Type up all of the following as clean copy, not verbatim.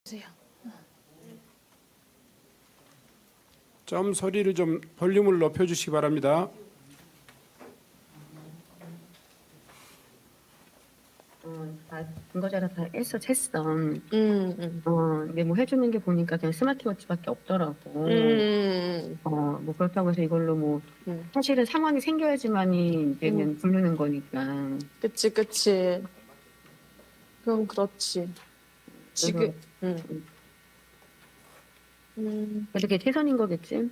주세요. 좀 소리를 좀 볼륨을 높여주시기 바랍니다. 다 근거자료 다 했어. 근데 뭐 해주는 게 보니까 그냥 스마트워치밖에 없더라고. 뭐 그렇다고 해서 이걸로 뭐 사실은 상황이 생겨야지만이 이제는 부르는 거니까. 그치. 그럼 그렇지. 지금. 그게 최선인 거겠지.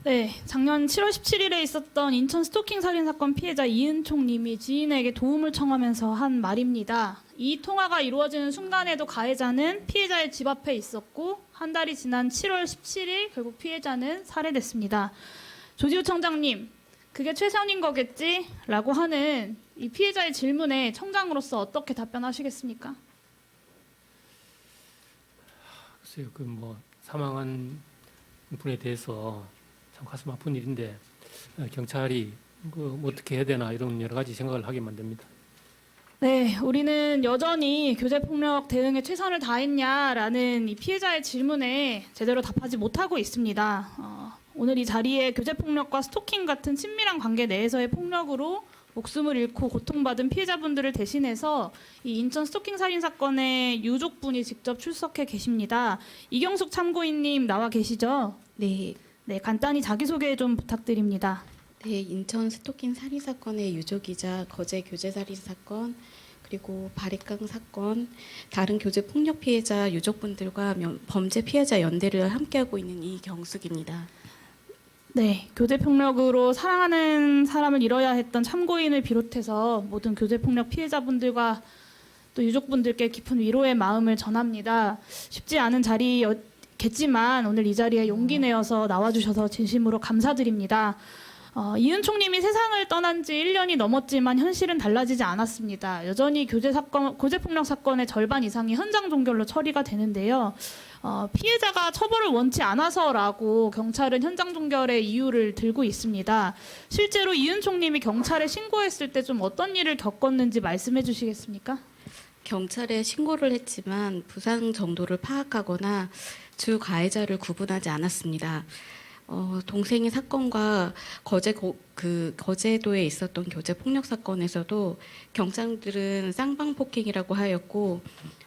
네, 작년 7월 17일에 있었던 인천 스토킹 살인 사건 피해자 이은총 님이 지인에게 도움을 청하면서 한 말입니다. 이 통화가 이루어지는 순간에도 가해자는 피해자의 집 앞에 있었고 한 달이 지난 7월 17일 결국 피해자는 살해됐습니다. 조지우 청장님, 그게 최선인 거겠지? 라고 하는 이 피해자의 질문에 청장으로서 어떻게 답변하시겠습니까? 글쎄요, 그 뭐 사망한 분에 대해서 참 가슴 아픈 일인데 경찰이 그 어떻게 해야 되나 이런 여러 가지 생각을 하게 만듭니다. 네, 우리는 여전히 교제폭력 대응에 최선을 다했냐라는 이 피해자의 질문에 제대로 답하지 못하고 있습니다. 오늘 이 자리에 교제폭력과 스토킹 같은 친밀한 관계 내에서의 폭력으로 목숨을 잃고 고통받은 피해자분들을 대신해서 이 인천 스토킹 살인 사건의 유족분이 직접 출석해 계십니다. 이경숙 참고인님 나와 계시죠? 네, 네, 간단히 자기소개 좀 부탁드립니다. 네, 인천 스토킹 살인 사건의 유족이자 거제 교제 살인 사건 그리고 바리깡 사건 다른 교제 폭력 피해자 유족분들과 범죄 피해자 연대를 함께하고 있는 이경숙입니다. 네, 교제폭력으로 사랑하는 사람을 잃어야 했던 참고인을 비롯해서 모든 교제폭력 피해자분들과 또 유족분들께 깊은 위로의 마음을 전합니다. 쉽지 않은 자리겠지만 오늘 이 자리에 용기 내어서 나와주셔서 진심으로 감사드립니다. 이은총 님이 세상을 떠난 지 1년이 넘었지만 현실은 달라지지 않았습니다. 여전히 교제폭력 사건의 절반 이상이 현장 종결로 처리가 되는데요. 피해자가 처벌을 원치 않아서라고 경찰은 현장 종결의 이유를 들고 있습니다. 실제로 이은총 님이 경찰에 신고했을 때 좀 어떤 일을 겪었는지 말씀해 주시겠습니까? 경찰에 신고를 했지만 부상 정도를 파악하거나 주 가해자를 구분하지 않았습니다. 동생의 사건과 거제도에 있었던 교제 폭력 사건에서도 경찰들은 쌍방폭행이라고 하였고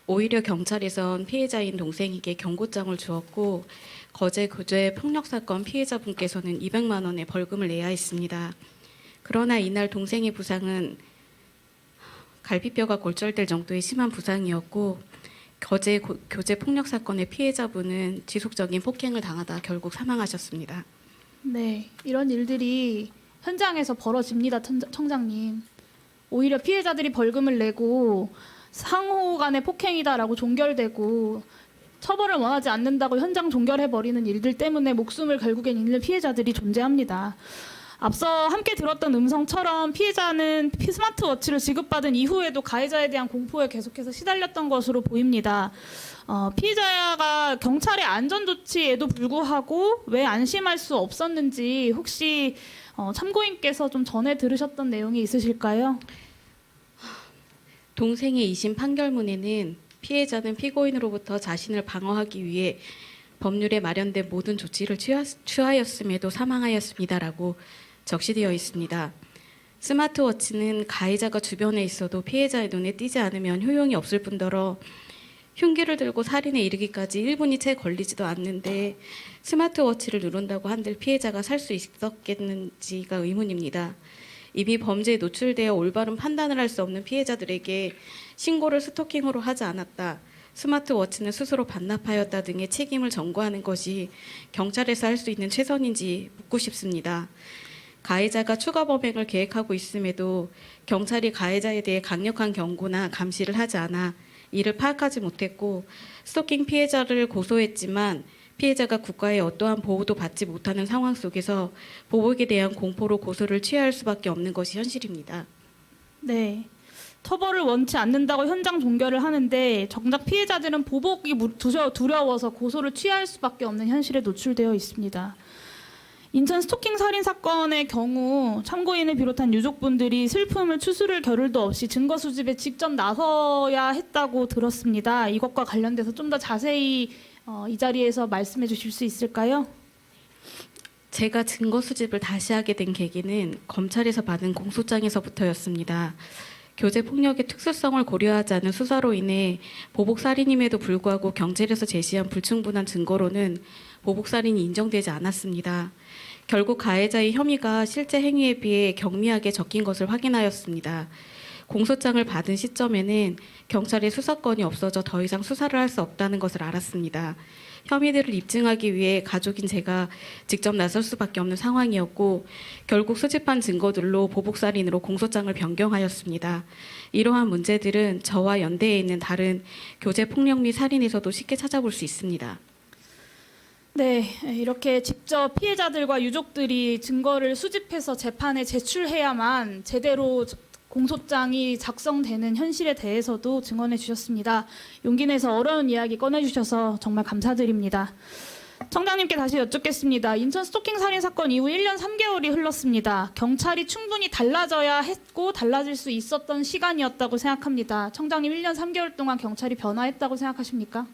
오히려 경찰에선 피해자인 동생에게 경고장을 주었고 거제 교제 폭력 사건 피해자분께서는 200만 원의 벌금을 내야 했습니다. 그러나 이날 동생의 부상은 갈비뼈가 골절될 정도의 심한 부상이었고 거제 교제 폭력 사건의 피해자분은 지속적인 폭행을 당하다 결국 사망하셨습니다. 네, 이런 일들이 현장에서 벌어집니다, 청장님. 오히려 피해자들이 벌금을 내고 상호 간의 폭행이다라고 종결되고 처벌을 원하지 않는다고 현장 종결해버리는 일들 때문에 목숨을 결국엔 잃는 피해자들이 존재합니다. 앞서 함께 들었던 음성처럼 피해자는 스마트워치를 지급받은 이후에도 가해자에 대한 공포에 계속해서 시달렸던 것으로 보입니다. 피해자가 경찰의 안전조치에도 불구하고 왜 안심할 수 없었는지 혹시 참고인께서 좀 전에 들으셨던 내용이 있으실까요? 동생의 2심 판결문에는 피해자는 피고인으로부터 자신을 방어하기 위해 법률에 마련된 모든 조치를 취하였음에도 사망하였습니다라고 적시되어 있습니다. 스마트워치는 가해자가 주변에 있어도 피해자의 눈에 띄지 않으면 효용이 없을 뿐더러 흉기를 들고 살인에 이르기까지 1분이 채 걸리지도 않는데 스마트워치를 누른다고 한들 피해자가 살 수 있었겠는지가 의문입니다. 이미 범죄에 노출되어 올바른 판단을 할 수 없는 피해자들에게 신고를 스토킹으로 하지 않았다, 스마트워치는 스스로 반납하였다 등의 책임을 전가하는 것이 경찰에서 할 수 있는 최선인지 묻고 싶습니다. 가해자가 추가 범행을 계획하고 있음에도 경찰이 가해자에 대해 강력한 경고나 감시를 하지 않아 이를 파악하지 못했고 스토킹 피해자를 고소했지만 피해자가 국가의 어떠한 보호도 받지 못하는 상황 속에서 보복에 대한 공포로 고소를 취하할 수밖에 없는 것이 현실입니다. 네. 처벌을 원치 않는다고 현장 종결을 하는데 정작 피해자들은 보복이 두려워서 고소를 취할 수밖에 없는 현실에 노출되어 있습니다. 인천 스토킹 살인 사건의 경우 참고인을 비롯한 유족분들이 슬픔을 추스를 겨를도 없이 증거 수집에 직접 나서야 했다고 들었습니다. 이것과 관련돼서 좀 더 자세히 이 자리에서 말씀해 주실 수 있을까요? 제가 증거 수집을 다시 하게 된 계기는 검찰에서 받은 공소장에서부터였습니다. 교제 폭력의 특수성을 고려하지 않은 수사로 인해 보복 살인임에도 불구하고 경찰에서 제시한 불충분한 증거로는 보복 살인이 인정되지 않았습니다. 결국 가해자의 혐의가 실제 행위에 비해 경미하게 적힌 것을 확인하였습니다. 공소장을 받은 시점에는 경찰의 수사권이 없어져 더 이상 수사를 할 수 없다는 것을 알았습니다. 혐의들을 입증하기 위해 가족인 제가 직접 나설 수밖에 없는 상황이었고 결국 수집한 증거들로 보복살인으로 공소장을 변경하였습니다. 이러한 문제들은 저와 연대해 있는 다른 교제폭력 및 살인에서도 쉽게 찾아볼 수 있습니다. 네, 이렇게 직접 피해자들과 유족들이 증거를 수집해서 재판에 제출해야만 제대로 공소장이 작성되는 현실에 대해서도 증언해 주셨습니다. 용기 내서 어려운 이야기 꺼내 주셔서 정말 감사드립니다. 청장님께 다시 여쭙겠습니다. 인천 스토킹 살인 사건 이후 1년 3개월이 흘렀습니다. 경찰이 충분히 달라져야 했고 달라질 수 있었던 시간이었다고 생각합니다. 청장님 1년 3개월 동안 경찰이 변화했다고 생각하십니까?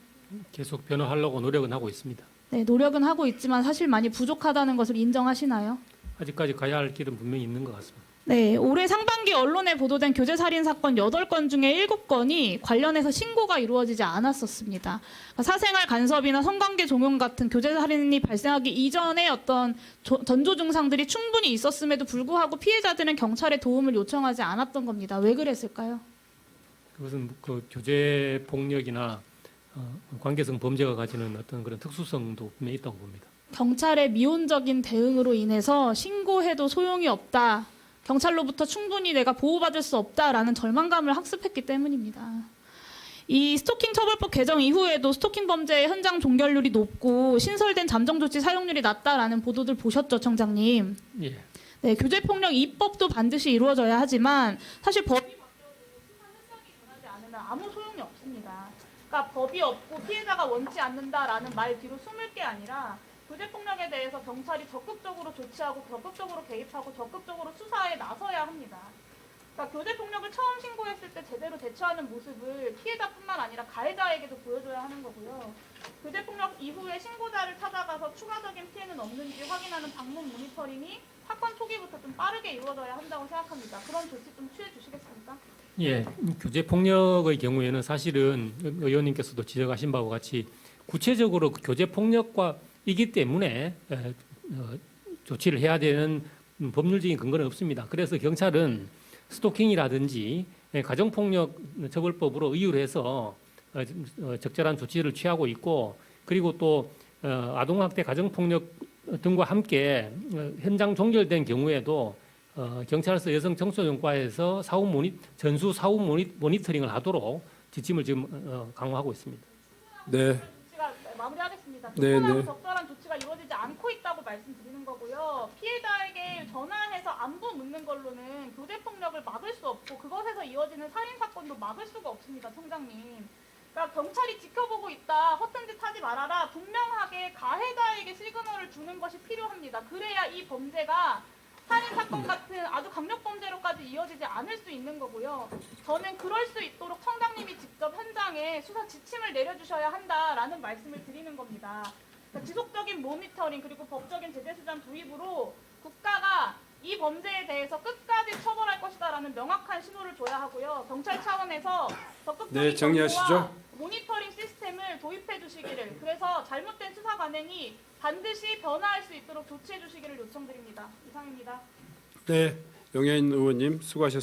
계속 변화하려고 노력은 하고 있습니다. 네, 노력은 하고 있지만 사실 많이 부족하다는 것을 인정하시나요? 아직까지 가야 할 길은 분명히 있는 것 같습니다. 네, 올해 상반기 언론에 보도된 교제살인 사건 8건 중에 7건이 관련해서 신고가 이루어지지 않았었습니다. 그러니까 사생활 간섭이나 성관계 종용 같은 교제살인이 발생하기 이전에 어떤 전조 증상들이 충분히 있었음에도 불구하고 피해자들은 경찰의 도움을 요청하지 않았던 겁니다. 왜 그랬을까요? 그것은 그 교제 폭력이나 관계성 범죄가 가지는 어떤 그런 특수성도 분명히 있다고 봅니다. 경찰의 미온적인 대응으로 인해서 신고해도 소용이 없다. 경찰로부터 충분히 내가 보호받을 수 없다라는 절망감을 학습했기 때문입니다. 이 스토킹 처벌법 개정 이후에도 스토킹 범죄의 현장 종결률이 높고 신설된 잠정 조치 사용률이 낮다라는 보도들 보셨죠, 청장님? 예. 네, 교제폭력 입법도 반드시 이루어져야 하지만 사실 법이 바뀌어도 수사 현장이 변하지 않으면 아무 소용이 없습니다. 그러니까 법이 없고 피해자가 원치 않는다라는 말 뒤로 숨을 게 아니라 교제폭력에 대해서 경찰이 적극적으로 조치하고 적극적으로 개입하고 적극적으로 수사에 나서야 합니다. 그러니까 교제폭력을 처음 신고했을 때 제대로 대처하는 모습을 피해자뿐만 아니라 가해자에게도 보여줘야 하는 거고요. 교제폭력 이후에 신고자를 찾아가서 추가적인 피해는 없는지 확인하는 방문 모니터링이 사건 초기부터 좀 빠르게 이루어져야 한다고 생각합니다. 그런 조치 좀 취해 주시겠습니까? 예, 교제 폭력의 경우에는 사실은 의원님께서도 지적하신 바와 같이 구체적으로 그 교제 폭력과 이기 때문에 조치를 해야 되는 법률적인 근거는 없습니다. 그래서 경찰은 스토킹이라든지 가정폭력 처벌법으로 의율 해서 적절한 조치를 취하고 있고 그리고 또 아동학대 가정폭력 등과 함께 현장 종결된 경우에도 경찰서 여성 청소년과에서 전수 사후 모니터링을 하도록 지침을 지금 강화하고 있습니다. 네. 마무리하겠습니다. 네, 충분하고 네. 적절한 조치가 이루어지지 않고 있다고 말씀드리는 거고요. 피해자에게 전화해서 안부 묻는 걸로는 교제폭력을 막을 수 없고 그것에서 이어지는 살인사건도 막을 수가 없습니다. 청장님. 그러니까 경찰이 지켜보고 있다. 허튼 짓 하지 말아라. 분명하게 가해자에게 시그널을 주는 것이 필요합니다. 그래야 이 범죄가 살인사건 같은 아주 강력범죄로까지 이어지지 않을 수 있는 거고요. 저는 그럴 수 있도록 청장님이 직접 현장에 수사 지침을 내려주셔야 한다라는 말씀을 드리는 겁니다. 그러니까 지속적인 모니터링 그리고 법적인 제재수단 도입으로 국가가 이 범죄에 대해서 끝까지 처벌할 것이다라는 명확한 신호를 줘야 하고요. 경찰 차원에서 적극적인 네, 정리하시죠. 정보와 모니터링 시스템을 도입해 주시기를 그래서 잘못된 수사 관행이 반드시 변화할 수 있도록 조치해 주시기를 요청드립니다. 이상입니다. 네, 영예인 의원님 수고하셨습니다.